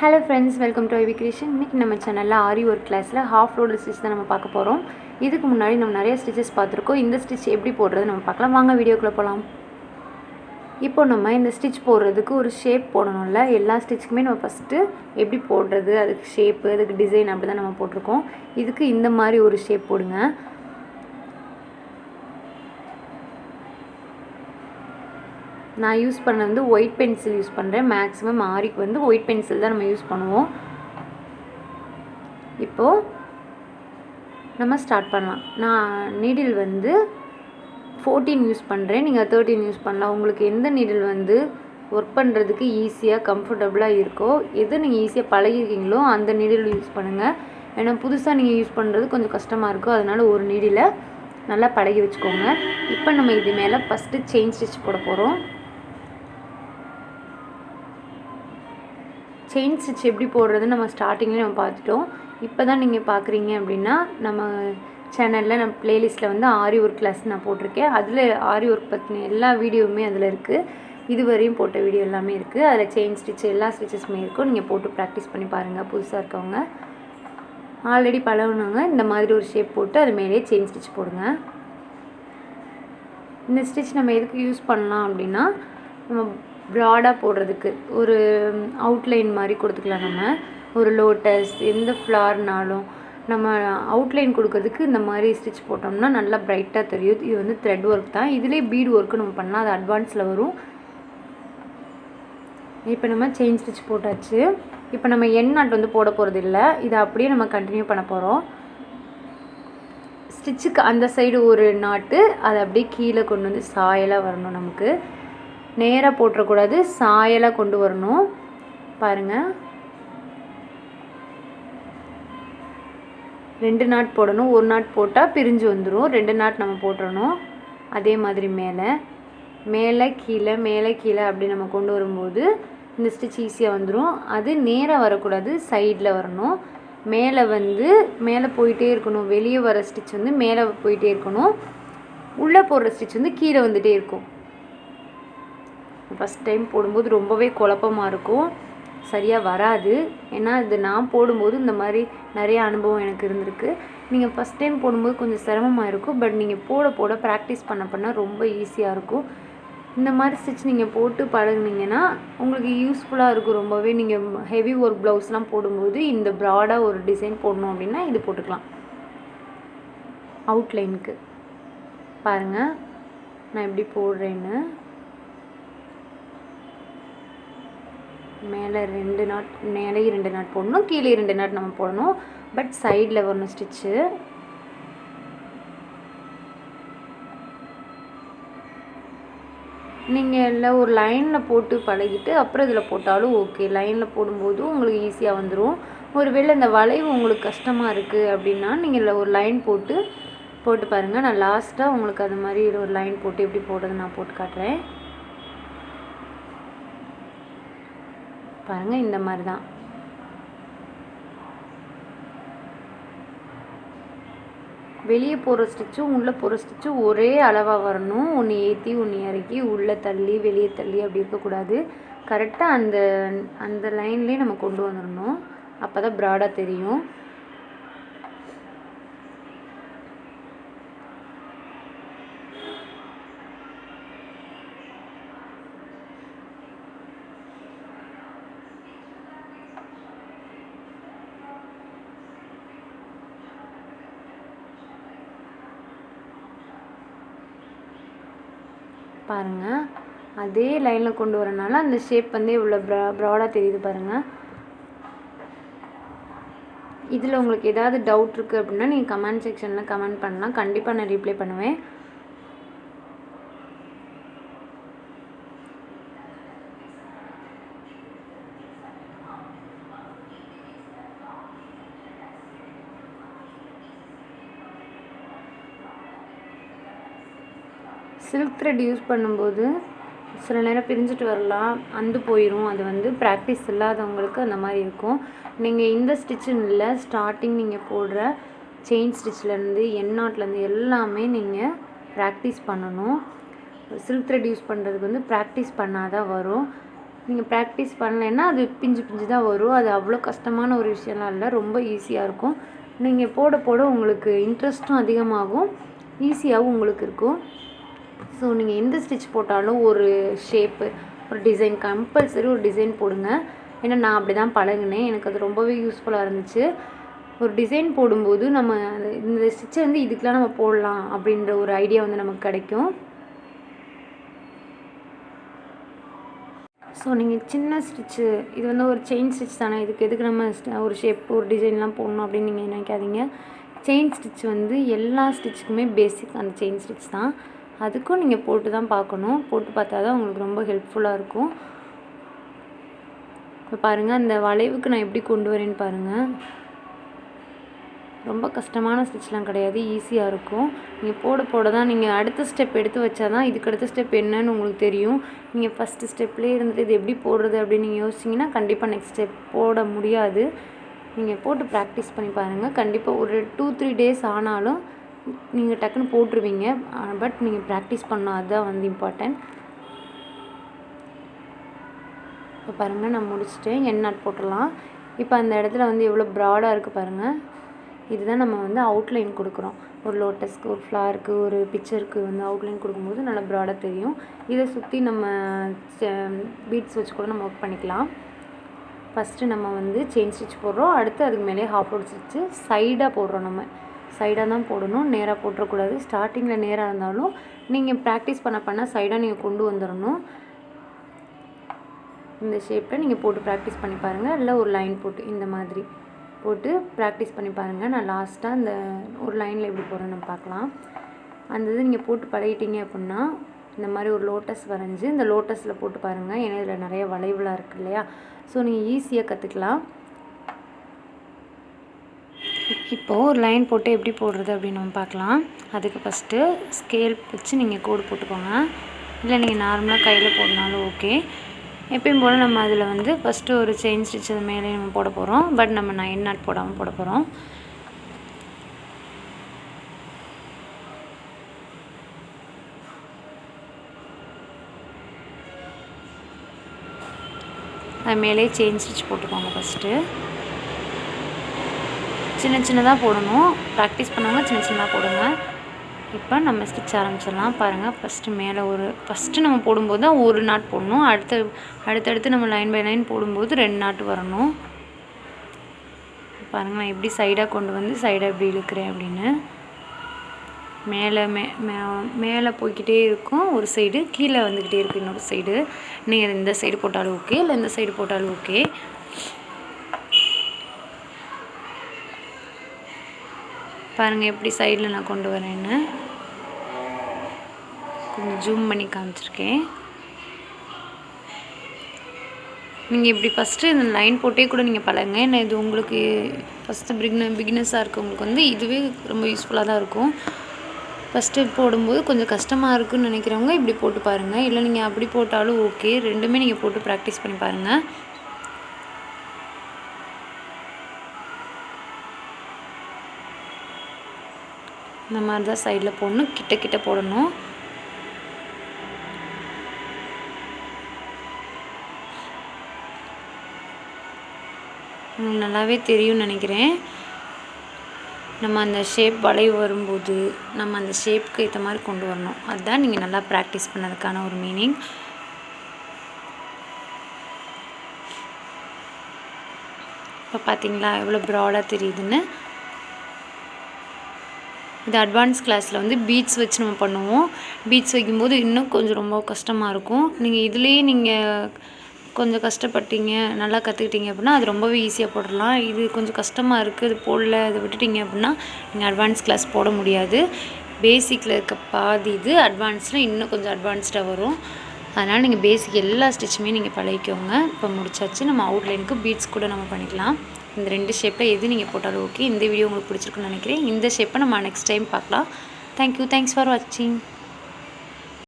Hello friends, welcome to Ivy creation. இன்றைக்கி நம்ம சேனலில் ஆரி ஒர்க் கிளாஸில் ஹாஃப் ரோடு ஸ்டிச் தான் நம்ம பார்க்க போகிறோம். இதுக்கு முன்னாடி நம்ம நிறைய ஸ்டிச்சஸ் பார்த்துருக்கோம். இந்த ஸ்டிச் எப்படி போடுறது நம்ம பார்க்கலாம். வாங்க வீடியோக்குள்ளே போகலாம். இப்போ நம்ம இந்த ஸ்டிச் போடுறதுக்கு ஒரு ஷேப் போடணும்ல. எல்லா ஸ்டிச்சுக்குமே நம்ம ஃபஸ்ட்டு எப்படி போடுறது, அதுக்கு ஷேப்பு, அதுக்கு டிசைன் அப்படி தான் நம்ம போட்டிருக்கோம். இதுக்கு இந்த மாதிரி ஒரு ஷேப் போடுங்க. நான் யூஸ் பண்ண வந்து ஒயிட் பென்சில் யூஸ் பண்ணுறேன். மேக்ஸிமம் ஆரிக்கு வந்து ஒயிட் பென்சில் தான் நம்ம யூஸ் பண்ணுவோம். இப்போது நம்ம ஸ்டார்ட் பண்ணலாம். நான் நீடில் வந்து 14 யூஸ் பண்ணுறேன். நீங்கள் 13 யூஸ் பண்ணலாம். உங்களுக்கு எந்த நீடில் வந்து ஒர்க் பண்ணுறதுக்கு ஈஸியாக கம்ஃபர்டபுளாக இருக்கோ, எது நீங்கள் ஈஸியாக பழகிருக்கீங்களோ அந்த நீடில் யூஸ் பண்ணுங்கள். ஏன்னா புதுசாக நீங்கள் யூஸ் பண்ணுறது கொஞ்சம் கஷ்டமாக இருக்கும். அதனால் ஒரு நீடில் நல்லா பழகி வச்சுக்கோங்க. இப்போ நம்ம இது மேலே ஃபஸ்ட்டு செயின் ஸ்டிச் போட போகிறோம். செயின் ஸ்டிச் எப்படி போடுறதுன்னு நம்ம ஸ்டார்டிங்லேயே நம்ம பார்த்துட்டோம். இப்போ தான் நீங்கள் பார்க்குறீங்க அப்படின்னா, நம்ம சேனலில் நம்ம ப்ளேலிஸ்ட்டில் வந்து ஆரி ஒர்க் கிளாஸ் நான் போட்டிருக்கேன். அதில் ஆரி ஒர்க் பற்றின எல்லா வீடியோவுமே அதில் இருக்குது. இதுவரையும் போட்ட வீடியோ எல்லாமே இருக்குது. அதில் செயின் ஸ்டிச் எல்லா ஸ்டிச்சஸுமே இருக்கும். நீங்கள் போட்டு ப்ராக்டிஸ் பண்ணி பாருங்கள். புதுசாக இருக்கவங்க, ஆல்ரெடி பழகுனவங்க இந்த மாதிரி ஒரு ஷேப் போட்டு அது மேலேயே செயின் ஸ்டிச் போடுங்க. இந்த ஸ்டிச் நம்ம எதுக்கு யூஸ் பண்ணலாம் அப்படின்னா, நம்ம ப்ராடாக போடுறதுக்கு ஒரு அவுட்லைன் மாதிரி கொடுத்துக்கலாம். நம்ம ஒரு லோட்டஸ் எந்த ஃப்ளார்னாலும் நம்ம அவுட்லைன் கொடுக்கறதுக்கு இந்த மாதிரி ஸ்டிச் போட்டோம்னா நல்லா ப்ரைட்டாக தெரியும். இது வந்து த்ரெட் ஒர்க் தான். இதிலே பீட் ஒர்க்கு நம்ம பண்ணால் அது அட்வான்ஸில் வரும். இப்போ நம்ம செயின் ஸ்டிச் போட்டாச்சு. இப்போ நம்ம எண்ட் நாட் வந்து போட போகிறது இல்லை. இதை அப்படியே நம்ம கண்டினியூ பண்ண போகிறோம். ஸ்டிச்சுக்கு அந்த சைடு ஒரு நாட்டு அதை அப்படியே கீழே கொண்டு வந்து சாயலாக வரணும். நமக்கு நேராக போட்டுறக்கூடாது, சாயலாக கொண்டு வரணும். பாருங்கள், 2 நாட் போடணும். ஒரு நாட் போட்டால் பிரிஞ்சு வந்துடும். 2 நாட் நம்ம போட்டுறணும். அதே மாதிரி மேலே மேலே கீழே மேலே கீழே அப்படி நம்ம கொண்டு வரும்போது இந்த ஸ்டிச் ஈஸியாக வந்துடும். அது நேராக வரக்கூடாது, சைடில் வரணும். மேலே வந்து மேலே போயிட்டே இருக்கணும். வெளியே வர ஸ்டிச் வந்து மேலே போயிட்டே இருக்கணும். உள்ளே போடுற ஸ்டிச் வந்து கீழே வந்துகிட்டே இருக்கும். ஃபஸ்ட் டைம் போடும்போது ரொம்பவே குழப்பமாக இருக்கும், சரியாக வராது. ஏன்னா இது நான் போடும்போது இந்த மாதிரி நிறைய அனுபவம் எனக்கு இருந்திருக்கு. நீங்கள் ஃபஸ்ட் டைம் போடும்போது கொஞ்சம் சிரமமாக இருக்கும். பட் நீங்கள் போட போட ப்ராக்டிஸ் பண்ண ரொம்ப ஈஸியாக இருக்கும். இந்த மாதிரி ஸ்டிச் நீங்கள் போட்டு பழகுனீங்கன்னா உங்களுக்கு யூஸ்ஃபுல்லாக இருக்கும் ரொம்பவே. நீங்கள் ஹெவி ஒர்க் ப்ளவுஸ்லாம் போடும்போது இந்த ப்ராடாக ஒரு டிசைன் போடணும் அப்படின்னா இது போட்டுக்கலாம். அவுட்லைனுக்கு பாருங்கள் நான் எப்படி போடுறேன்னு. மேலே 2 நாட், மேலே 2 நாட் போடணும், கீழே 2 நாட் நம்ம போடணும். பட் சைடில் வரணும் ஸ்டிச்சு. நீங்கள் இல்லை ஒரு லைனில் போட்டு பழகிட்டு அப்புறம் இதில் போட்டாலும் ஓகே. லைனில் போடும்போது உங்களுக்கு ஈஸியாக வந்துடும். ஒருவேளை இந்த வளைவு உங்களுக்கு கஷ்டமாக இருக்குது அப்படின்னா நீங்கள் இல்லை ஒரு லைன் போட்டு பாருங்கள். நான் லாஸ்ட்டாக உங்களுக்கு அது மாதிரி ஒரு லைன் போட்டு எப்படி போடுறது நான் போட்டு காட்டுறேன். பாருங்கள், இந்த மாதிரி தான். வெளியே போகிற ஸ்டிச்சும் உள்ளே போகிற ஸ்டிச்சும் ஒரே அளவாக வரணும். ஒன்று ஏற்றி ஒன்று இறக்கி உள்ளே தள்ளி வெளியே தள்ளி அப்படி இருக்கக்கூடாது. கரெக்டாக அந்த லைன்லேயே நம்ம கொண்டு வந்துடணும். அப்போ தான் ப்ராடாக தெரியும். பாருங்கள், அதே லைனில் கொண்டு வரனால அந்த ஷேப் வந்து இவ்வளோ ப்ராடாக தெரியுது. பாருங்கள், இதில் உங்களுக்கு ஏதாவது டவுட் இருக்குது அப்படின்னா நீங்கள் கமெண்ட் செக்ஷனில் கமெண்ட் பண்ணலாம். கண்டிப்பாக நான் ரிப்ளை பண்ணுவேன். சில்க் த்ரெட் யூஸ் பண்ணும்போது சில நேரம் பிரிஞ்சுட்டு வரலாம், அந்து போயிடும். அது வந்து ப்ராக்டிஸ் இல்லாதவங்களுக்கு அந்த மாதிரி இருக்கும். நீங்கள் இந்த ஸ்டிச்சுன்னு இல்லை, ஸ்டார்டிங் நீங்கள் போடுற செயின் ஸ்டிச்லேருந்து எண்ட் நாட்லேருந்து எல்லாமே நீங்கள் ப்ராக்டிஸ் பண்ணணும். சில்க் த்ரெட் யூஸ் பண்ணுறதுக்கு வந்து ப்ராக்டிஸ் பண்ணால் தான் வரும். நீங்கள் ப்ராக்டிஸ் பண்ணலைன்னா அது பிஞ்சு பிஞ்சு தான் வரும். அது அவ்வளோ கஷ்டமான ஒரு விஷயம்லாம் இல்லை, ரொம்ப ஈஸியாக இருக்கும். நீங்கள் போட போட உங்களுக்கு இன்ட்ரெஸ்ட்டும் அதிகமாகும், ஈஸியாகவும் உங்களுக்கு இருக்கும். ஸோ நீங்கள் எந்த ஸ்டிச் போட்டாலும் ஒரு ஷேப்பு, ஒரு டிசைன், கம்பல்சரி ஒரு டிசைன் போடுங்க. ஏன்னா நான் அப்படி தான் பழகினேன், எனக்கு அது ரொம்பவே யூஸ்ஃபுல்லாக இருந்துச்சு. ஒரு டிசைன் போடும்போது நம்ம இந்த ஸ்டிச்சை வந்து இதுக்கெலாம் நம்ம போடலாம் அப்படின்ற ஒரு ஐடியா வந்து நமக்கு கிடைக்கும். ஸோ நீங்கள் சின்ன ஸ்டிச்சு, இது வந்து ஒரு செயின் ஸ்டிச் தானே, இதுக்கு எதுக்கு நம்ம ஒரு ஷேப் ஒரு டிசைன்லாம் போடணும் அப்படின்னு நீங்கள் நினைக்காதீங்க. செயின் ஸ்டிச் வந்து எல்லா ஸ்டிச்சுக்குமே பேசிக் அந்த செயின் ஸ்டிச் தான். அதுக்கும் நீங்கள் போட்டு தான் பார்க்கணும், போட்டு பார்த்தா தான் உங்களுக்கு ரொம்ப ஹெல்ப்ஃபுல்லாக இருக்கும். இப்போ பாருங்கள், அந்த வளைவுக்கு நான் எப்படி கொண்டு வரேன்னு பாருங்கள். ரொம்ப கஷ்டமான ஸ்டிச்லாம் கிடையாது, ஈஸியாக இருக்கும். நீங்கள் போட போட தான் நீங்கள் அடுத்த ஸ்டெப் எடுத்து வச்சா தான் இதுக்கு அடுத்த ஸ்டெப் என்னன்னு உங்களுக்கு தெரியும். நீங்கள் ஃபஸ்ட்டு ஸ்டெப்லேயே இருந்துட்டு இது எப்படி போடுறது அப்படின்னு நீங்கள் யோசிச்சிங்கன்னா கண்டிப்பாக நெக்ஸ்ட் ஸ்டெப் போட முடியாது. நீங்கள் போட்டு ப்ராக்டிஸ் பண்ணி பாருங்கள். கண்டிப்பாக ஒரு 2-3 டேஸ் ஆனாலும் நீங்கள் டக்குன்னு போட்டுருவீங்க. பட் நீங்கள் ப்ராக்டிஸ் பண்ணணும், அதுதான் வந்து இம்பார்ட்டன்ட். இப்போ பாருங்கள், நான் முடிச்சுட்டேன். எண்ட் நாட் போட்டுடலாம். இப்போ அந்த இடத்துல வந்து எவ்வளோ ப்ராடாக இருக்குது பாருங்கள். இதுதான் நம்ம வந்து அவுட்லைன் கொடுக்குறோம். ஒரு லோட்டஸ்க்கு, ஒரு ஃப்ளாருக்கு, ஒரு பிக்சருக்கு வந்து அவுட்லைன் கொடுக்கும்போது நல்லா ப்ராடாக தெரியும். இதை சுற்றி நம்ம பீட்ஸ் வச்சு கூட நம்ம ஒர்க் பண்ணிக்கலாம். ஃபஸ்ட்டு நம்ம வந்து செயின் ஸ்டிச் போடுறோம், அடுத்து அதுக்கு மேலே ஹாஃப் ரோட் ஸ்டிச்சு சைடாக போடுறோம். நம்ம சைடாக தான் போடணும், நேராக போட்டுறக்கூடாது. ஸ்டார்டிங்கில் நேராக இருந்தாலும் நீங்கள் ப்ராக்டிஸ் பண்ண சைடாக நீங்கள் கொண்டு வந்துடணும். இந்த ஷேப்பில் நீங்கள் போட்டு ப்ராக்டிஸ் பண்ணி பாருங்கள். இல்லை ஒரு லைன் போட்டு இந்த மாதிரி போட்டு ப்ராக்டிஸ் பண்ணி பாருங்கள். நான் லாஸ்ட்டாக அந்த ஒரு லைனில் எப்படி போடுறேன்னு நம்ம பார்க்கலாம். அந்த இது நீங்கள் போட்டு பழகிட்டீங்க அப்படின்னா இந்த மாதிரி ஒரு லோட்டஸ் வரைஞ்சி இந்த லோட்டஸில் போட்டு பாருங்கள். ஏன்னா இதில் நிறைய வளைவுலாம் இருக்குது இல்லையா, ஸோ நீங்கள் ஈஸியாக கற்றுக்கலாம். இப்போது ஒரு லைன் போட்டு எப்படி போடுறது அப்படின்னு நம்ம பார்க்கலாம். அதுக்கு ஃபஸ்ட்டு ஸ்கேல் வச்சு நீங்கள் கோடு போட்டுக்கோங்க. இல்லை நீங்கள் நார்மலாக கையில் போடனாலும் ஓகே. எப்பயும் போல் நம்ம அதில் வந்து ஃபஸ்ட்டு ஒரு செயின் ஸ்டிச் அது மேலே நம்ம போட போகிறோம். பட் நம்ம 9 நாட் போடாமல் போட போகிறோம். அது மேலே செயின் ஸ்டிச் போட்டுக்கோங்க. ஃபஸ்ட்டு சின்ன சின்னதாக போடணும், ப்ராக்டிஸ் பண்ணவங்க சின்ன சின்னதாக போடுங்க. இப்போ நம்ம ஸ்டிச் ஆரம்பிச்சிடலாம். பாருங்கள், ஃபஸ்ட்டு நம்ம போடும்போது தான் ஒரு நாட் போடணும். அடுத்தடுத்து நம்ம லைன் பை லைன் போடும்போது 2 நாட் வரணும். பாருங்கள், நான் எப்படி சைடாக கொண்டு வந்து சைடாக எப்படி இழுக்கிறேன் அப்படின்னு. மேலே போய்கிட்டே இருக்கும் ஒரு சைடு, கீழே வந்துக்கிட்டே இருக்குது இன்னொரு சைடு. நீங்கள் இந்த சைடு போட்டாலும் ஓகே, இல்லை இந்த சைடு போட்டாலும் ஓகே. பாருங்கள் எப்படி சைடில் நான் கொண்டு வரேன்னு. கொஞ்சம் ஜூம் பண்ணி காமிச்சிருக்கேன். நீங்கள் இப்படி ஃபஸ்ட்டு இந்த லைன் போட்டே கூட நீங்கள் பழகுங்க. ஏன்னா இது உங்களுக்கு ஃபஸ்ட்டு பிகினஸாக இருக்கவங்களுக்கு வந்து இதுவே ரொம்ப யூஸ்ஃபுல்லாக தான் இருக்கும். ஃபஸ்ட்டு போடும்போது கொஞ்சம் கஷ்டமாக இருக்குதுன்னு நினைக்கிறவங்க இப்படி போட்டு பாருங்கள். இல்லை நீங்கள் அப்படி போட்டாலும் ஓகே, ரெண்டுமே நீங்கள் போட்டு ப்ராக்டிஸ் பண்ணி பாருங்கள். இந்த மாதிரி தான் சைடில் போடணும், கிட்ட போடணும். உங்களுக்கு நல்லாவே தெரியும்னு நினைக்கிறேன். நம்ம அந்த ஷேப் வளைவு வரும்போது நம்ம அந்த ஷேப்புக்கு ஏற்ற மாதிரி கொண்டு வரணும். அதுதான் நீங்கள் நல்லா ப்ராக்டிஸ் பண்ணதுக்கான ஒரு மீனிங். இப்போ பார்த்தீங்களா எவ்வளோ ப்ராடாக தெரியுதுன்னு. இது அட்வான்ஸ் கிளாஸில் வந்து பீட்ஸ் வச்சு நம்ம பண்ணுவோம். பீட்ஸ் வைக்கும்போது இன்னும் கொஞ்சம் ரொம்ப கஷ்டமாக இருக்கும். நீங்கள் இதுலேயே நீங்கள் கொஞ்சம் கஷ்டப்பட்டீங்க, நல்லா கற்றுக்கிட்டீங்க அப்படின்னா அது ரொம்பவே ஈஸியாக போடலாம். இது கொஞ்சம் கஷ்டமாக இருக்குது, இது போடல, இதை விட்டுட்டிங்க அப்படின்னா நீங்கள் அட்வான்ஸ் கிளாஸ் போட முடியாது. பேசிக்கில் இருக்க பாதி இது அட்வான்ஸில் இன்னும் கொஞ்சம் அட்வான்ஸ்டாக வரும். அதனால் நீங்கள் பேசிக் எல்லா ஸ்டிச்சுமே நீங்கள் பழகிக்கோங்க. இப்போ முடிச்சாச்சு. நம்ம அவுட்லைனுக்கு பீட்ஸ் கூட நம்ம பண்ணிக்கலாம். இந்த 2 ஷேப்பில் எது நீங்கள் போட்டாலும் ஓகே. இந்த வீடியோ உங்களுக்கு பிடிச்சிருக்குன்னு நினைக்கிறேன். இந்த ஷேப்பை நம்ம நெக்ஸ்ட் டைம் பார்க்கலாம். தேங்க்யூ. தேங்க்ஸ் ஃபார் வாட்சிங்.